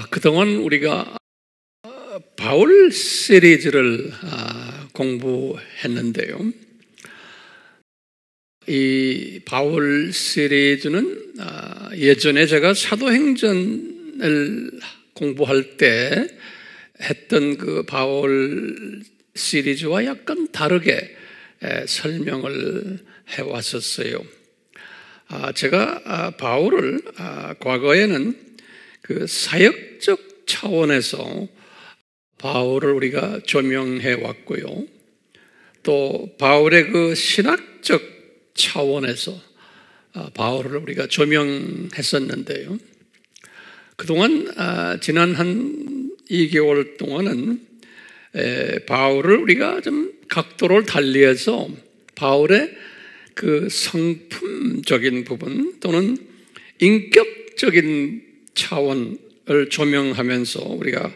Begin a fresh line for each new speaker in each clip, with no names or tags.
그동안 우리가 바울 시리즈를 공부했는데요. 이 바울 시리즈는 예전에 제가 사도행전을 공부할 때 했던 그 바울 시리즈와 약간 다르게 설명을 해왔었어요. 제가 바울을 과거에는 그 사역적 차원에서 바울을 우리가 조명해 왔고요. 또 바울의 그 신학적 차원에서 바울을 우리가 조명했었는데요. 그동안 지난 한 2개월 동안은 바울을 우리가 좀 각도를 달리해서 바울의 그 성품적인 부분 또는 인격적인 차원을 조명하면서 우리가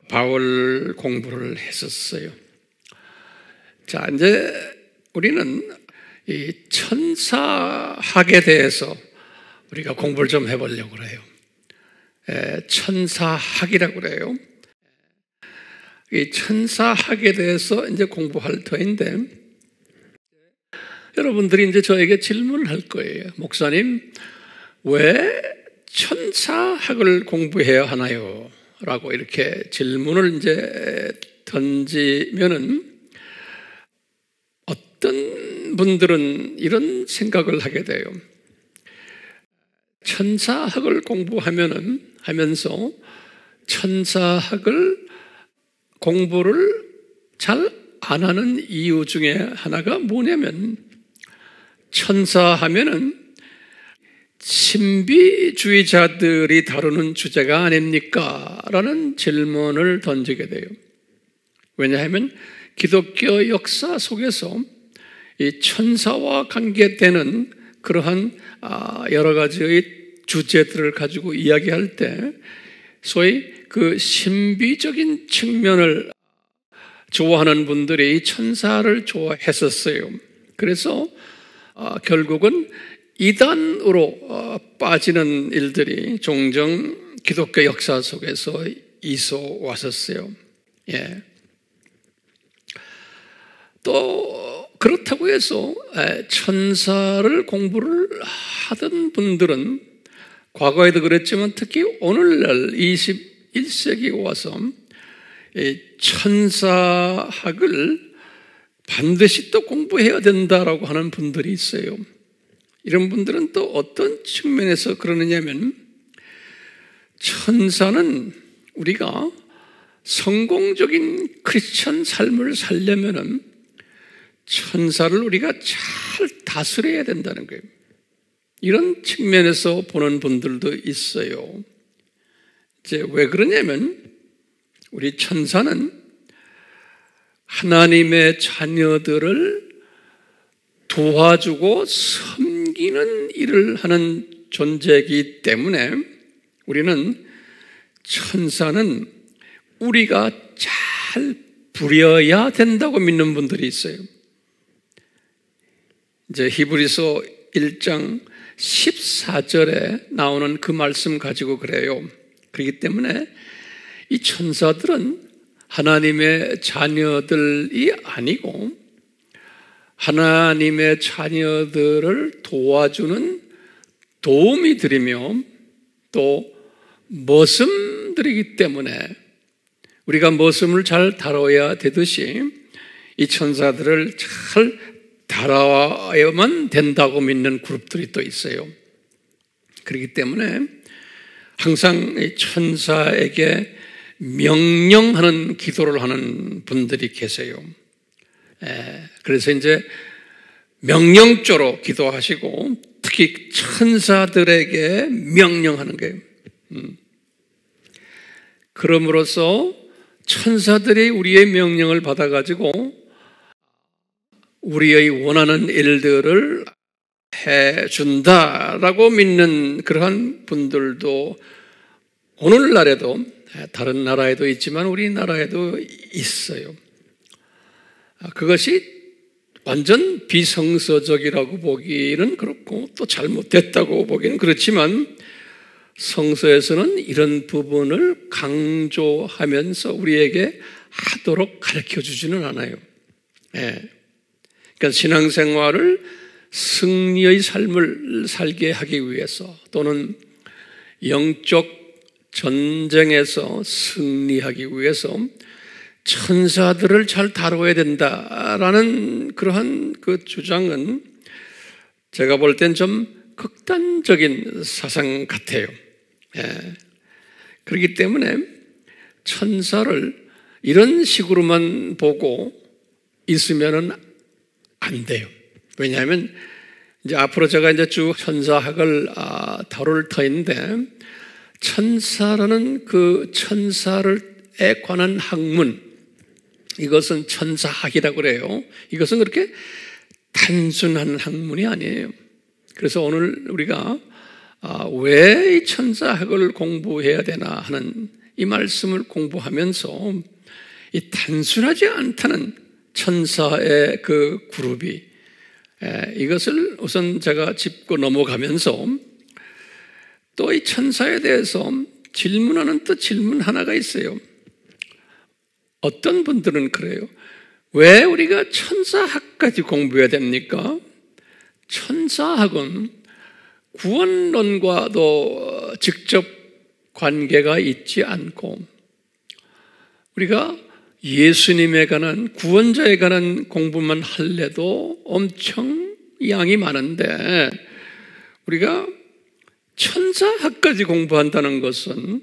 바울 공부를 했었어요. 자, 이제 우리는 이 천사학에 대해서 우리가 공부를 좀 해보려고 그래요. 천사학이라고 그래요. 이 천사학에 대해서 이제 공부할 터인데, 여러분들이 이제 저에게 질문을 할 거예요. 목사님, 왜 천사학을 공부해야 하나요? 라고 이렇게 질문을 이제 던지면은 어떤 분들은 이런 생각을 하게 돼요. 천사학을 하면서 천사학을 공부를 잘 안 하는 이유 중에 하나가 뭐냐면, 천사하면은 신비주의자들이 다루는 주제가 아닙니까? 라는 질문을 던지게 돼요. 왜냐하면 기독교 역사 속에서 이 천사와 관계되는 그러한 여러 가지의 주제들을 가지고 이야기할 때 소위 그 신비적인 측면을 좋아하는 분들이 이 천사를 좋아했었어요. 그래서 결국은 이단으로 빠지는 일들이 종종 기독교 역사 속에서 있어 왔었어요. 예. 또 그렇다고 해서 천사를 공부를 하던 분들은 과거에도 그랬지만 특히 오늘날 21세기에 와서 이 천사학을 반드시 또 공부해야 된다라고 하는 분들이 있어요. 이런 분들은 또 어떤 측면에서 그러느냐면, 천사는 우리가 성공적인 크리스천 삶을 살려면은 천사를 우리가 잘 다스려야 된다는 거예요. 이런 측면에서 보는 분들도 있어요. 이제 왜 그러냐면, 우리 천사는 하나님의 자녀들을 도와주고 섬기는 일을 하는 존재이기 때문에 우리는 천사는 우리가 잘 부려야 된다고 믿는 분들이 있어요. 이제 히브리서 1장 14절에 나오는 그 말씀 가지고 그래요. 그렇기 때문에 이 천사들은 하나님의 자녀들이 아니고 하나님의 자녀들을 도와주는 도움이 들이며 또 머슴들이기 때문에 우리가 머슴을 잘 다뤄야 되듯이 이 천사들을 잘 다뤄야만 된다고 믿는 그룹들이 또 있어요. 그렇기 때문에 항상 이 천사에게 명령하는 기도를 하는 분들이 계세요. 그래서 이제 명령조로 기도하시고 특히 천사들에게 명령하는 거예요. 그럼으로써 천사들이 우리의 명령을 받아가지고 우리의 원하는 일들을 해준다라고 믿는 그러한 분들도 오늘날에도 다른 나라에도 있지만 우리나라에도 있어요. 그것이 완전 비성서적이라고 보기는 그렇고 또 잘못됐다고 보기는 그렇지만 성서에서는 이런 부분을 강조하면서 우리에게 하도록 가르쳐 주지는 않아요. 그러니까 신앙생활을 승리의 삶을 살게 하기 위해서 또는 영적 전쟁에서 승리하기 위해서 천사들을 잘 다뤄야 된다라는 그러한 그 주장은 제가 볼 땐 좀 극단적인 사상 같아요. 그렇기 때문에 천사를 이런 식으로만 보고 있으면은 안 돼요. 왜냐하면 이제 앞으로 제가 이제 쭉 천사학을 다룰 터인데 천사라는 그 천사에 관한 학문, 이것은 천사학이라고 그래요. 이것은 그렇게 단순한 학문이 아니에요. 그래서 오늘 우리가 왜 이 천사학을 공부해야 되나 하는 이 말씀을 공부하면서 이 단순하지 않다는 천사의 그 그룹이 이것을 우선 제가 짚고 넘어가면서 또 이 천사에 대해서 질문하는 또 질문 하나가 있어요. 어떤 분들은 그래요. 왜 우리가 천사학까지 공부해야 됩니까? 천사학은 구원론과도 직접 관계가 있지 않고 우리가 예수님에 관한 구원자에 관한 공부만 할래도 엄청 양이 많은데 우리가 천사학까지 공부한다는 것은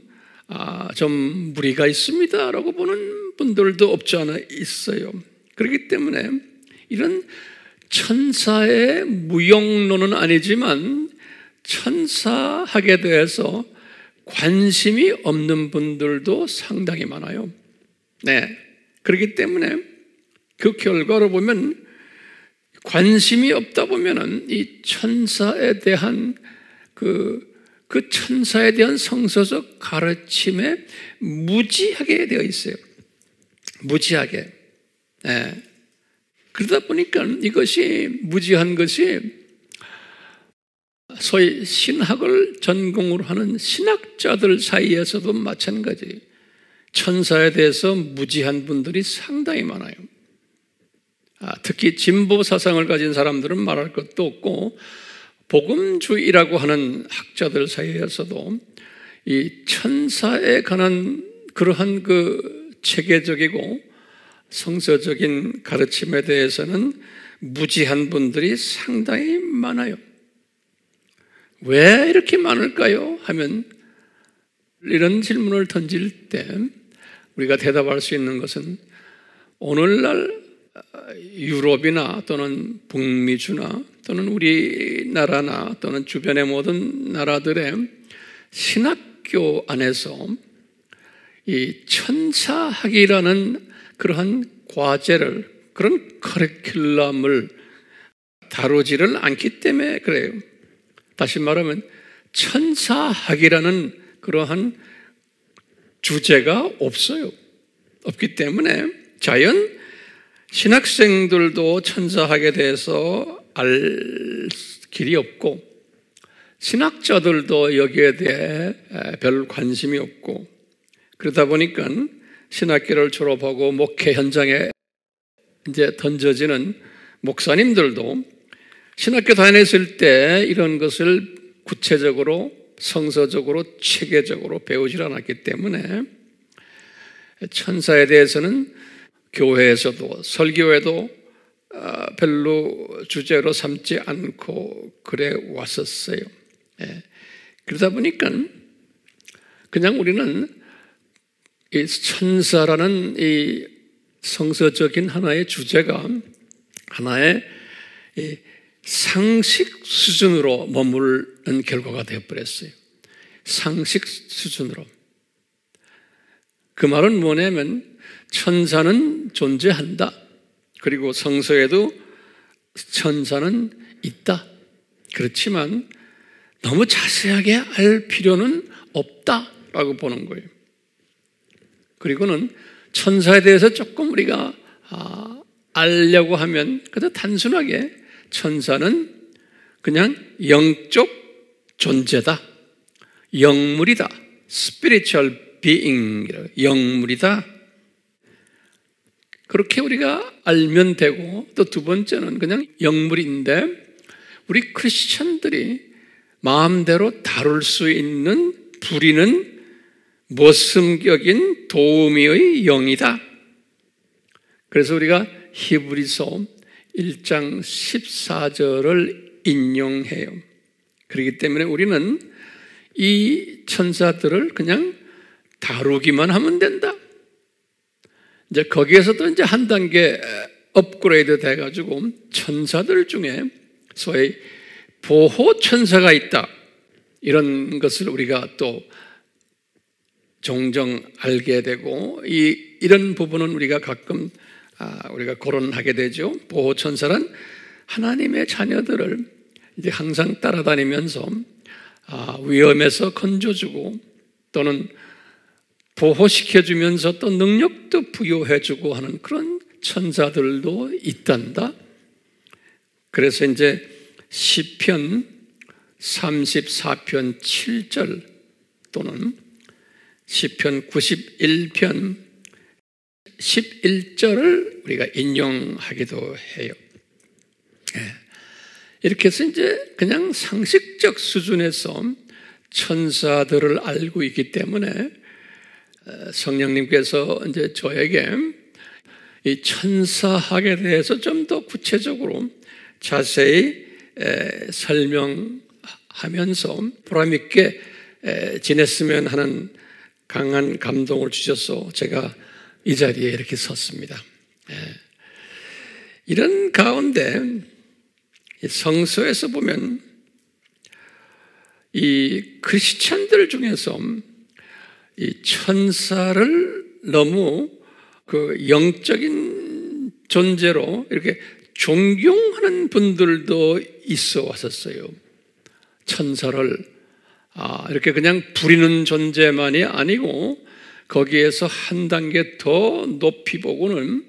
좀 무리가 있습니다라고 보는 분들도 없지 않아 있어요. 그렇기 때문에 이런 천사의 무용론은 아니지만 천사학에 대해서 관심이 없는 분들도 상당히 많아요. 그렇기 때문에 그 결과로 보면 관심이 없다 보면은 이 천사에 대한 그 천사에 대한 성서적 가르침에 무지하게 되어 있어요. 무지하게. 그러다 보니까 이것이 무지한 것이 소위 신학을 전공으로 하는 신학자들 사이에서도 마찬가지. 천사에 대해서 무지한 분들이 상당히 많아요. 특히 진보 사상을 가진 사람들은 말할 것도 없고 복음주의라고 하는 학자들 사이에서도 이 천사에 관한 그러한 그 체계적이고 성서적인 가르침에 대해서는 무지한 분들이 상당히 많아요. 왜 이렇게 많을까요? 하면 이런 질문을 던질 때 우리가 대답할 수 있는 것은 오늘날 유럽이나 또는 북미주나 또는 우리나라나 또는 주변의 모든 나라들의 신학교 안에서 이 천사학이라는 그러한 과제를, 그런 커리큘럼을 다루지를 않기 때문에 그래요. 다시 말하면 천사학이라는 그러한 주제가 없어요. 없기 때문에 자연 신학생들도 천사학에 대해서 알 길이 없고 신학자들도 여기에 대해 별 관심이 없고 그러다 보니까 신학교를 졸업하고 목회 현장에 이제 던져지는 목사님들도 신학교 다녔을 때 이런 것을 구체적으로 성서적으로 체계적으로 배우질 않았기 때문에 천사에 대해서는 교회에서도 설교에도 별로 주제로 삼지 않고 그래 왔었어요. 그러다 보니까 그냥 우리는 이 천사라는 이 성서적인 하나의 주제가 하나의 이 상식 수준으로 머무르는 결과가 되어버렸어요. 상식 수준으로. 그 말은 뭐냐면 천사는 존재한다. 그리고 성서에도 천사는 있다. 그렇지만 너무 자세하게 알 필요는 없다라고 보는 거예요. 그리고는 천사에 대해서 조금 우리가 알려고 하면 그저 단순하게 천사는 그냥 영적 존재다. 영물이다. spiritual being, 영물이다. 그렇게 우리가 알면 되고, 또 두 번째는 그냥 영물인데 우리 크리스천들이 마음대로 다룰 수 있는 부리는 모순격인 도우미의 영이다. 그래서 우리가 히브리서 1장 14절을 인용해요. 그렇기 때문에 우리는 이 천사들을 그냥 다루기만 하면 된다. 이제 거기에서도 이제 한 단계 업그레이드 돼가지고 천사들 중에 소위 보호 천사가 있다. 이런 것을 우리가 또 종종 알게 되고 이런 부분은 우리가 가끔 우리가 거론하게 되죠. 보호 천사란 하나님의 자녀들을 이제 항상 따라다니면서 위험에서 건져주고 또는 보호시켜주면서 또 능력도 부여해주고 하는 그런 천사들도 있단다. 그래서 이제 시편 34편 7절 또는 시편 91편 11절을 우리가 인용하기도 해요. 이렇게 해서 이제 그냥 상식적 수준에서 천사들을 알고 있기 때문에 성령님께서 이제 저에게 이 천사학에 대해서 좀 더 구체적으로 자세히 설명하면서 보람있게 지냈으면 하는 강한 감동을 주셔서 제가 이 자리에 이렇게 섰습니다. 이런 가운데 성서에서 보면 이 크리스찬들 중에서 이 천사를 너무 그 영적인 존재로 이렇게 존경하는 분들도 있어 왔었어요. 천사를 이렇게 그냥 부리는 존재만이 아니고 거기에서 한 단계 더 높이 보고는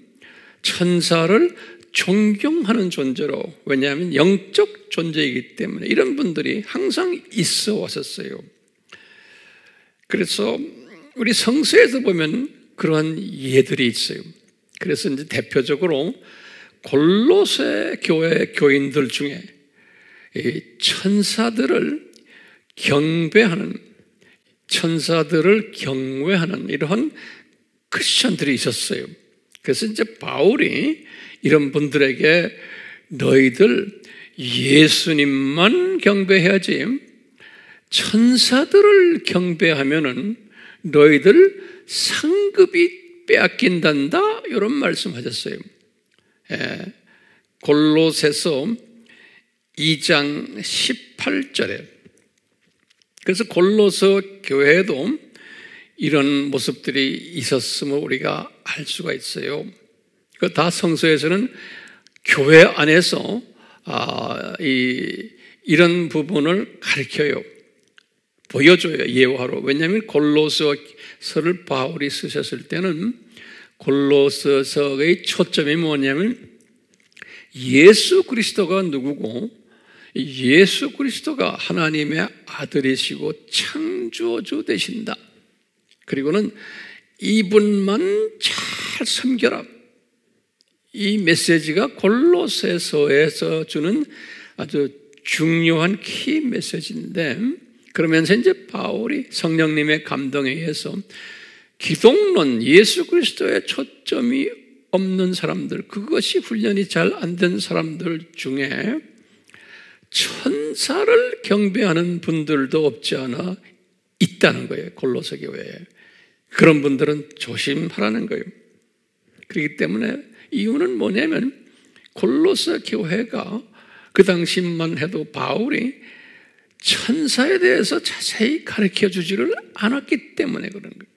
천사를 존경하는 존재로, 왜냐하면 영적 존재이기 때문에 이런 분들이 항상 있어 왔었어요. 그래서 우리 성서에서 보면 그러한 예들이 있어요. 그래서 이제 대표적으로 골로새 교회 교인들 중에 이 천사들을 경배하는, 천사들을 경외하는 이러한 크리스천들이 있었어요. 그래서 이제 바울이 이런 분들에게 너희들 예수님만 경배해야지 천사들을 경배하면은 너희들 상급이 빼앗긴단다, 이런 말씀하셨어요. 골로새서 2장 18절에. 그래서 골로새 교회에도 이런 모습들이 있었음을 우리가 알 수가 있어요. 그 다 성서에서는 교회 안에서 이런 부분을 가르쳐요. 보여줘요, 예화로. 왜냐하면 골로새서를 바울이 쓰셨을 때는 골로새서의 초점이 뭐냐면 예수 그리스도가 누구고 예수 그리스도가 하나님의 아들이시고 창조주 되신다. 그리고는 이분만 잘 섬겨라. 이 메시지가 골로새서에서 주는 아주 중요한 키 메시지인데, 그러면서 이제 바울이 성령님의 감동에 의해서 기독론, 예수 그리스도의 초점이 없는 사람들, 그것이 훈련이 잘 안 된 사람들 중에 천사를 경배하는 분들도 없지 않아 있다는 거예요. 골로새 교회에. 그런 분들은 조심하라는 거예요. 그렇기 때문에 이유는 뭐냐면 골로새 교회가 그 당시만 해도 바울이 천사에 대해서 자세히 가르쳐 주지를 않았기 때문에 그런 거예요.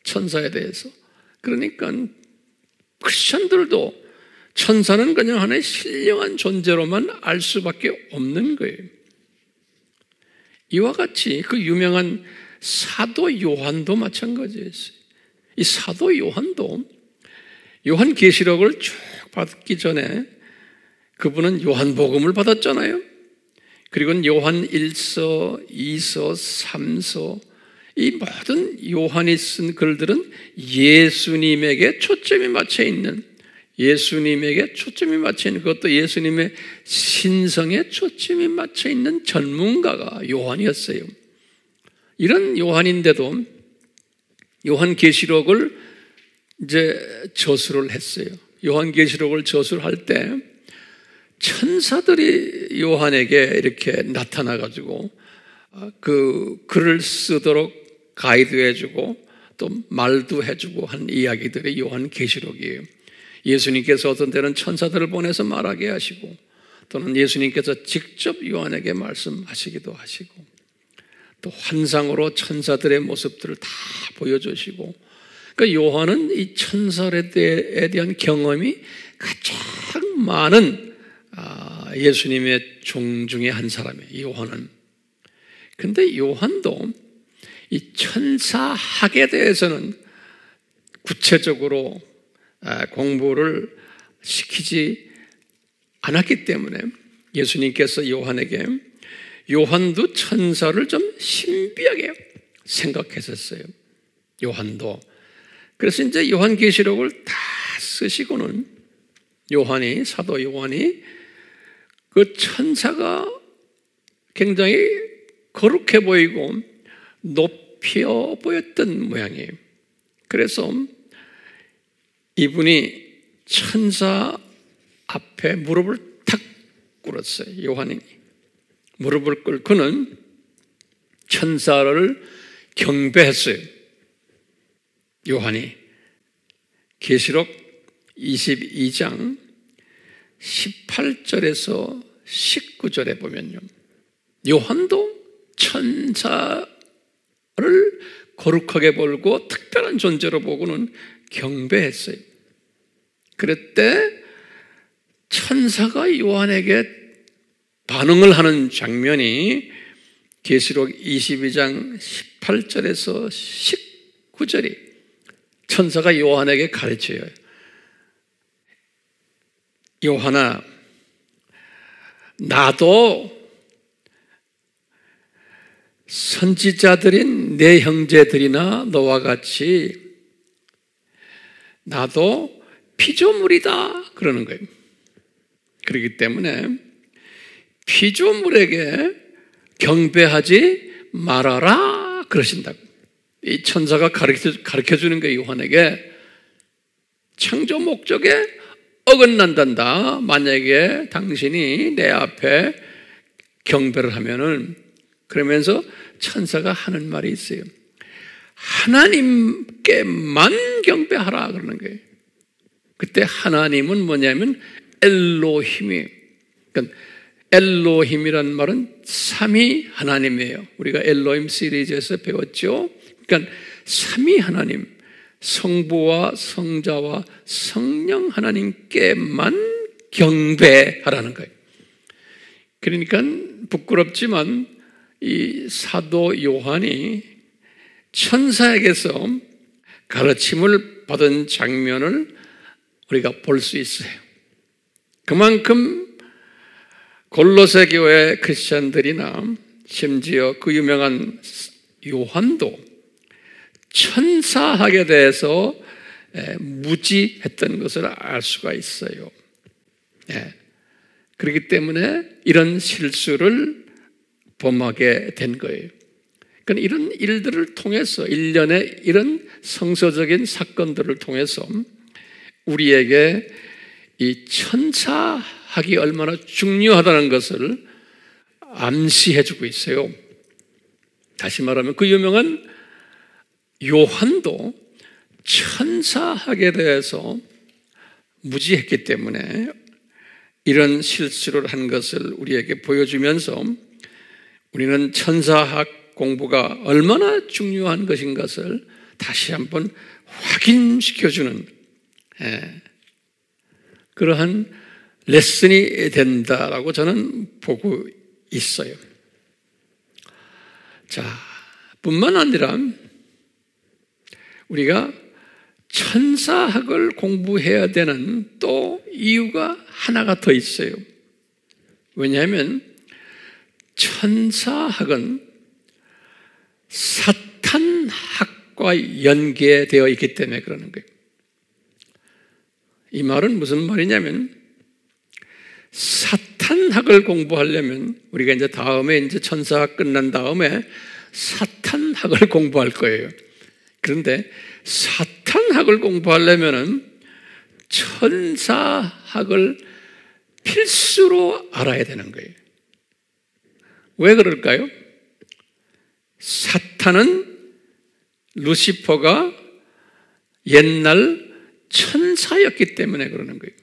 천사에 대해서. 그러니까 크리스천들도 천사는 그냥 하나의 신령한 존재로만 알 수밖에 없는 거예요. 이와 같이 그 유명한 사도 요한도 마찬가지였어요. 이 사도 요한도 요한계시록을 쭉 받기 전에 그분은 요한복음을 받았잖아요. 그리고 요한 1서, 2서, 3서 이 모든 요한이 쓴 글들은 예수님에게 초점이 맞춰 있는, 예수님에게 초점이 맞춰 있는, 그것도 예수님의 신성에 초점이 맞춰 있는 전문가가 요한이었어요. 이런 요한인데도 요한계시록을 이제 저술을 했어요. 요한계시록을 저술할 때 천사들이 요한에게 이렇게 나타나가지고 그 글을 쓰도록 가이드해주고 또 말도 해주고 한 이야기들이 요한계시록이에요. 예수님께서 어떤 때는 천사들을 보내서 말하게 하시고 또는 예수님께서 직접 요한에게 말씀하시기도 하시고 또 환상으로 천사들의 모습들을 다 보여주시고, 그러니까 요한은 이 천사에 대한 경험이 가장 많은 예수님의 종 중에 한 사람이에요, 요한은. 근데 요한도 이 천사학에 대해서는 구체적으로 공부를 시키지 않았기 때문에 예수님께서 요한에게 요한도 천사를 좀 신비하게 생각했었어요. 요한도. 그래서 이제 요한계시록을 다 쓰시고는 요한이, 사도 요한이 그 천사가 굉장히 거룩해 보이고 높여 보였던 모양이에요. 그래서 이분이 천사 앞에 무릎을 탁 꿇었어요. 요한이 무릎을 꿇고는 천사를 경배했어요. 요한이 계시록 22장 18절에서 19절에 보면요, 요한도 천사를 거룩하게 보고 특별한 존재로 보고는 경배했어요. 그랬대 천사가 요한에게 반응을 하는 장면이 계시록 22장 18절에서 19절이 천사가 요한에게 가르쳐요. 요한아, 나도 선지자들인 내 형제들이나 너와 같이 나도 피조물이다 그러는 거예요. 그렇기 때문에 피조물에게 경배하지 말아라 그러신다고. 이 천사가 가르쳐주는 게 요한에게 창조 목적에 어긋난단다. 만약에 당신이 내 앞에 경배를 하면은, 그러면서 천사가 하는 말이 있어요. 하나님께만 경배하라 그러는 거예요. 그때 하나님은 뭐냐면 엘로힘이에요. 그러니까 엘로힘이란 말은 삼위 하나님이에요. 우리가 엘로힘 시리즈에서 배웠죠. 그러니까 삼위 하나님, 성부와 성자와 성령 하나님께만 경배하라는 거예요. 그러니까 부끄럽지만 이 사도 요한이 천사에게서 가르침을 받은 장면을 우리가 볼 수 있어요. 그만큼 골로새 교회 크리스찬들이나 심지어 그 유명한 요한도 천사학에 대해서 무지했던 것을 알 수가 있어요. 그렇기 때문에 이런 실수를 범하게 된 거예요. 그러니까 이런 일들을 통해서, 일련의 이런 성서적인 사건들을 통해서 우리에게 이 천사학이 얼마나 중요하다는 것을 암시해주고 있어요. 다시 말하면 그 유명한 요한도 천사학에 대해서 무지했기 때문에 이런 실수를 한 것을 우리에게 보여주면서 우리는 천사학 공부가 얼마나 중요한 것인 것을 다시 한번 확인시켜주는 그러한 레슨이 된다라고 저는 보고 있어요. 자, 뿐만 아니라 우리가 천사학을 공부해야 되는 또 이유가 하나가 더 있어요. 왜냐하면 천사학은 사탄학과 연계되어 있기 때문에 그러는 거예요. 이 말은 무슨 말이냐면, 사탄학을 공부하려면 우리가 이제 다음에 이제 천사학 끝난 다음에 사탄학을 공부할 거예요. 그런데 사탄학을 공부하려면은 천사학을 필수로 알아야 되는 거예요. 왜 그럴까요? 사탄은 루시퍼가 옛날 천사였기 때문에 그러는 거예요.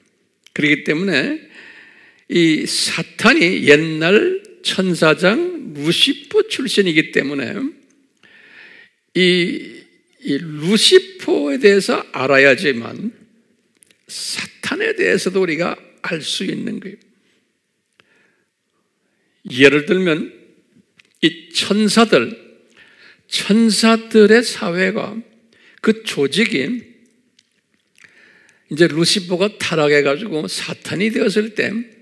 그렇기 때문에 이 사탄이 옛날 천사장 루시퍼 출신이기 때문에 이 루시퍼에 대해서 알아야지만 사탄에 대해서도 우리가 알 수 있는 거예요. 예를 들면 이 천사들의 사회가, 그 조직이 이제 루시퍼가 타락해가지고 사탄이 되었을 때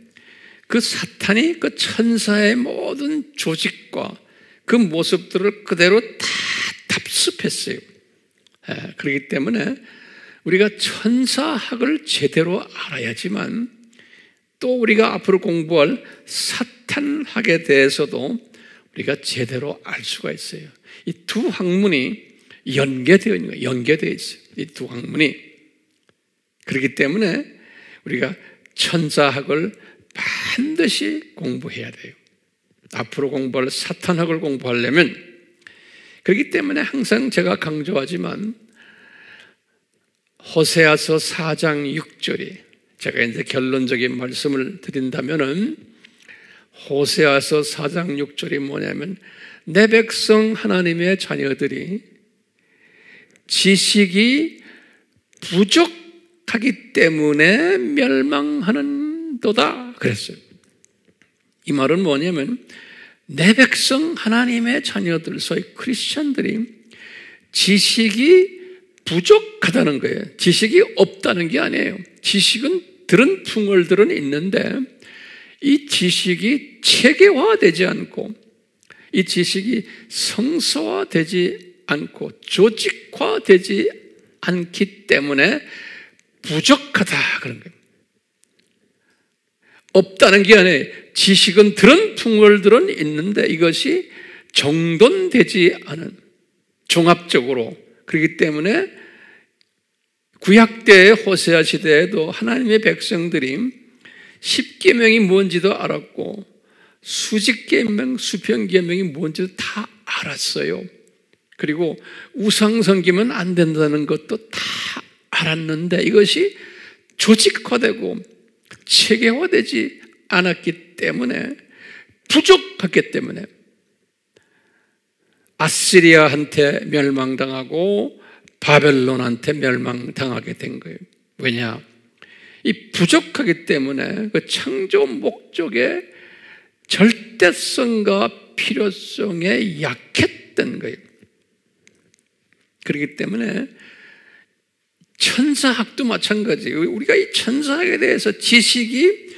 그 사탄이 그 천사의 모든 조직과 그 모습들을 그대로 다 답습했어요. 그렇기 때문에 우리가 천사학을 제대로 알아야지만 또 우리가 앞으로 공부할 사탄학에 대해서도 우리가 제대로 알 수가 있어요. 이 두 학문이 연계되어 있는 거예요. 연계되어 있어요. 이 두 학문이. 그렇기 때문에 우리가 천사학을 반드시 공부해야 돼요. 앞으로 공부할 사탄학을 공부하려면. 그렇기 때문에 항상 제가 강조하지만 호세아서 4장 6절이, 제가 이제 결론적인 말씀을 드린다면은 호세아서 4장 6절이 뭐냐면, 내 백성 하나님의 자녀들이 지식이 부족하기 때문에 멸망하는도다 그랬어요. 이 말은 뭐냐면, 내 백성 하나님의 자녀들, 소위 크리스천들이 지식이 부족하다는 거예요. 지식이 없다는 게 아니에요. 지식은 들은 풍월들은 있는데 이 지식이 체계화되지 않고, 이 지식이 성서화되지 않고 조직화되지 않기 때문에 부족하다 그런 거예요. 없다는 게 아니에요. 지식은 들은 풍월들은 있는데 이것이 정돈되지 않은, 종합적으로. 그렇기 때문에 구약때의 호세아 시대에도 하나님의 백성들이 십계명이 뭔지도 알았고 수직계명, 수평계명이 뭔지도 다 알았어요. 그리고 우상 섬기면 안 된다는 것도 다 알았는데 이것이 조직화되고 체계화되지 않았기 때문에, 부족했기 때문에 아시리아한테 멸망당하고 바벨론한테 멸망당하게 된 거예요. 왜냐? 이 부족하기 때문에 그 창조 목적의 절대성과 필요성에 약했던 거예요. 그렇기 때문에 천사학도 마찬가지예요. 우리가 이 천사학에 대해서 지식이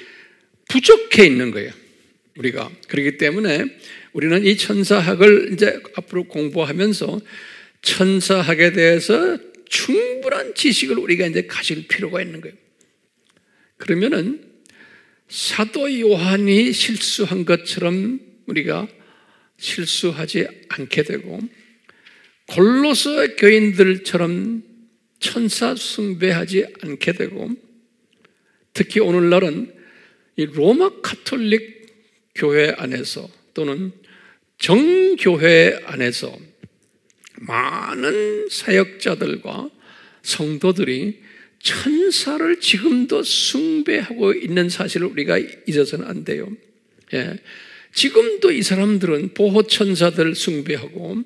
부족해 있는 거예요. 우리가. 그렇기 때문에 우리는 이 천사학을 이제 앞으로 공부하면서 천사학에 대해서 충분한 지식을 우리가 이제 가질 필요가 있는 거예요. 그러면은 사도 요한이 실수한 것처럼 우리가 실수하지 않게 되고, 골로새 교인들처럼 천사 숭배하지 않게 되고, 특히 오늘날은 이 로마 가톨릭 교회 안에서 또는 정교회 안에서 많은 사역자들과 성도들이 천사를 지금도 숭배하고 있는 사실을 우리가 잊어서는 안 돼요. 지금도 이 사람들은 보호천사들 숭배하고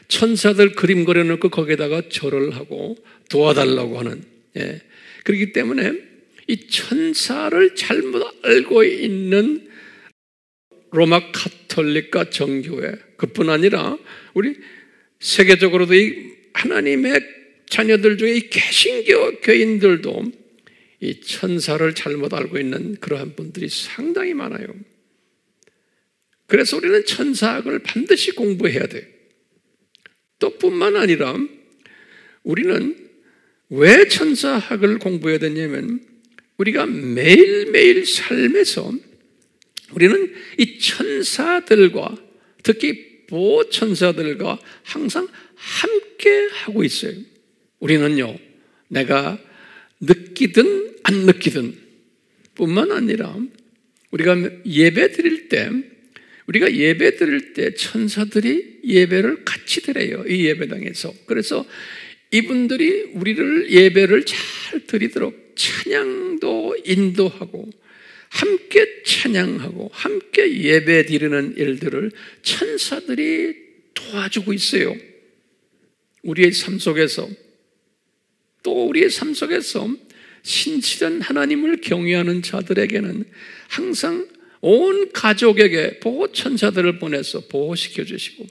천사들 그림 그려놓고 거기다가 절을 하고 도와달라고 하는, 그렇기 때문에 이 천사를 잘못 알고 있는 로마 가톨릭과 정교회, 그뿐 아니라 우리 세계적으로도 이 하나님의 자녀들 중에 이 개신교 교인들도 이 천사를 잘못 알고 있는 그러한 분들이 상당히 많아요. 그래서 우리는 천사학을 반드시 공부해야 돼요. 또 뿐만 아니라 우리는 왜 천사학을 공부해야 되냐면 우리가 매일매일 삶에서 우리는 이 천사들과 특히 보천사들과 항상 함께 하고 있어요. 우리는요, 내가 느끼든 안 느끼든 뿐만 아니라 우리가 예배 드릴 때 천사들이 예배를 같이 드려요. 이 예배당에서. 그래서 이분들이 우리를 예배를 잘 드리도록 찬양도 인도하고 함께 찬양하고 함께 예배 드리는 일들을 천사들이 도와주고 있어요. 우리의 삶 속에서 또 우리의 삶 속에서 신실한 하나님을 경외하는 자들에게는 항상 온 가족에게 보호천사들을 보내서 보호시켜 주시고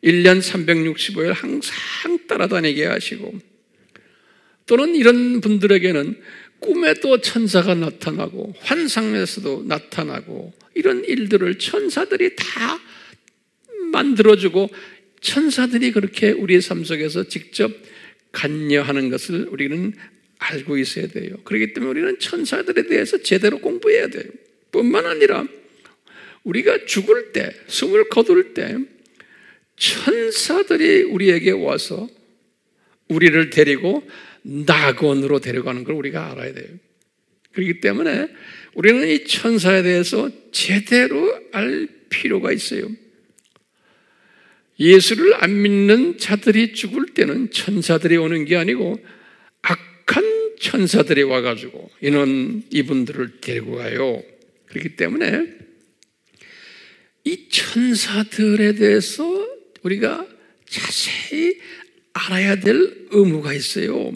1년 365일 항상 따라다니게 하시고 또는 이런 분들에게는 꿈에도 천사가 나타나고 환상에서도 나타나고 이런 일들을 천사들이 다 만들어주고 천사들이 그렇게 우리의 삶 속에서 직접 관여하는 것을 우리는 알고 있어야 돼요. 그렇기 때문에 우리는 천사들에 대해서 제대로 공부해야 돼요. 뿐만 아니라 우리가 죽을 때, 숨을 거둘 때 천사들이 우리에게 와서 우리를 데리고 낙원으로 데려가는 걸 우리가 알아야 돼요. 그렇기 때문에 우리는 이 천사에 대해서 제대로 알 필요가 있어요. 예수를 안 믿는 자들이 죽을 때는 천사들이 오는 게 아니고 악한 천사들이 와가지고 이분들을 데리고 가요. 그렇기 때문에 이 천사들에 대해서 우리가 자세히 알아야 될 의무가 있어요.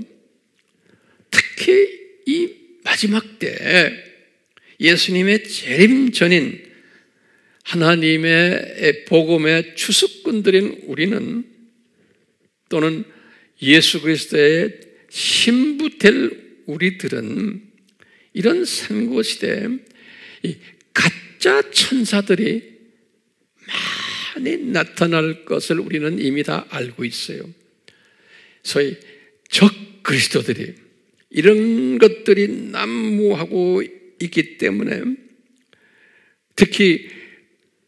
특히 이 마지막 때 예수님의 재림 전인 하나님의 복음의 추수꾼들인 우리는 또는 예수 그리스도의 신부 될 우리들은 이런 선고시대에 이 가짜 천사들이 많이 나타날 것을 우리는 이미 다 알고 있어요. 소위 적 그리스도들이 이런 것들이 난무하고 있기 때문에 특히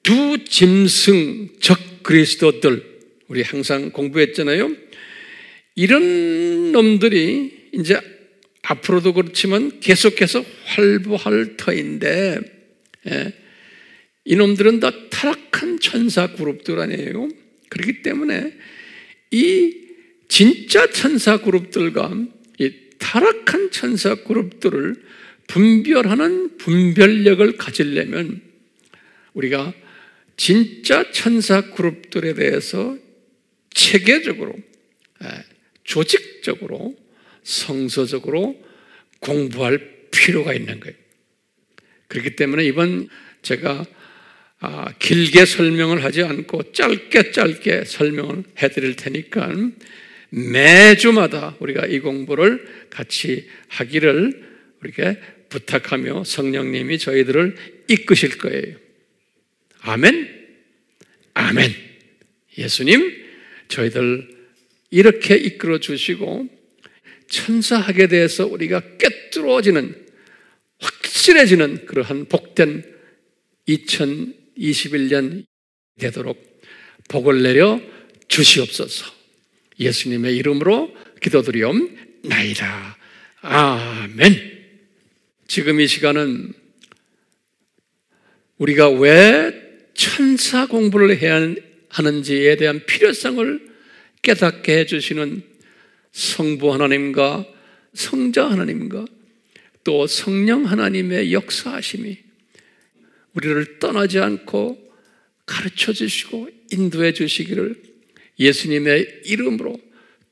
두 짐승 적 그리스도들 우리 항상 공부했잖아요. 이런 놈들이 이제 앞으로도 그렇지만 계속해서 활보할 터인데 이놈들은 다 타락한 천사 그룹들 아니에요. 그렇기 때문에 이 진짜 천사 그룹들과 이 타락한 천사 그룹들을 분별하는 분별력을 가지려면 우리가 진짜 천사 그룹들에 대해서 체계적으로 조직적으로 성서적으로 공부할 필요가 있는 거예요. 그렇기 때문에 이번 제가 길게 설명을 하지 않고 짧게 설명을 해드릴 테니까 매주마다 우리가 이 공부를 같이 하기를 이렇게 부탁하며 성령님이 저희들을 이끄실 거예요. 아멘? 아멘. 예수님, 저희들 이렇게 이끌어 주시고 천사학에 대해서 우리가 꿰뚫어지는 확실해지는 그러한 복된 2021년 되도록 복을 내려 주시옵소서. 예수님의 이름으로 기도드리옵나이다. 아멘. 지금 이 시간은 우리가 왜 천사 공부를 해야 하는지에 대한 필요성을 깨닫게 해주시는 성부 하나님과 성자 하나님과 또 성령 하나님의 역사하심이 우리를 떠나지 않고 가르쳐 주시고 인도해 주시기를 예수님의 이름으로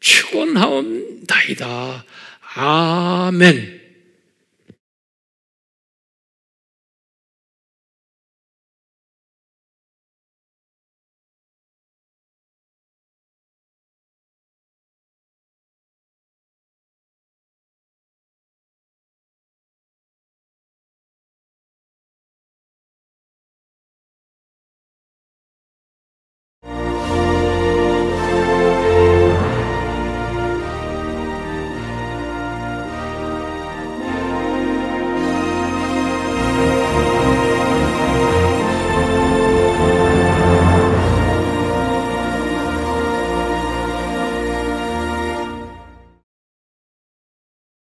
축원하옵나이다. 아멘.